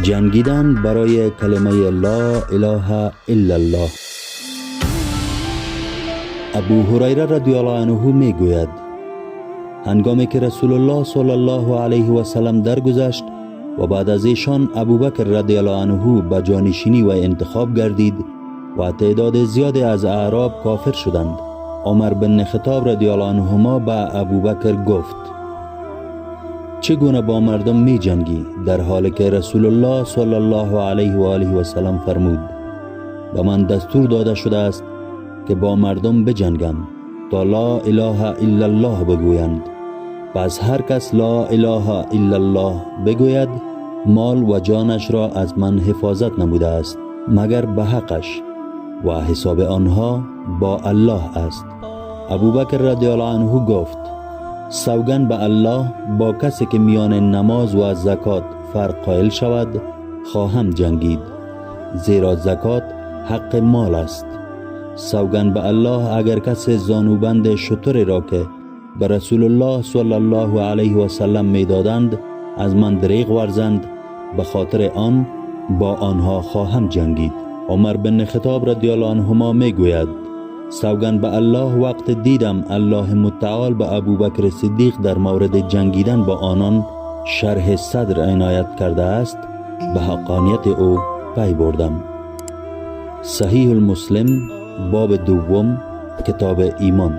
جنگیدن برای کلمه لا اله الا الله. ابو هریره رضی الله عنه می گوید هنگامی که رسول الله صلی الله علیه و سلم درگذشت و بعد از ایشان ابوبکر رضی الله عنه به جانشینی و انتخاب گردید و تعداد زیادی از اعراب کافر شدند، عمر بن خطاب رضی الله عنهما به ابوبکر گفت چگونه با مردم می جنگی، در حالی که رسول الله صلی الله علیه و آله و سلم فرمود به من دستور داده شده است که با مردم بجنگم تا لا اله الا الله بگویند. پس هر کس لا اله الا الله بگوید مال و جانش را از من حفاظت نموده است مگر به حقش و حساب آنها با الله است. ابوبکر رضی الله عنه گفت سوگند به الله با کسی که میان نماز و زکات فرق قائل شود خواهم جنگید، زیرا زکات حق مال است. سوگند به الله اگر کسی زانوبند شتری را که به رسول الله صلی الله علیه و سلم می دادند از من دریغ ورزند، به خاطر آن با آنها خواهم جنگید. عمر بن خطاب رضی الله عنهما می گوید سوگند به الله وقت دیدم الله متعال به ابوبکر صدیق در مورد جنگیدن با آنان شرح صدر عنایت کرده است، به حقانیت او پی بردم. صحیح المسلم باب دوم کتاب ایمان.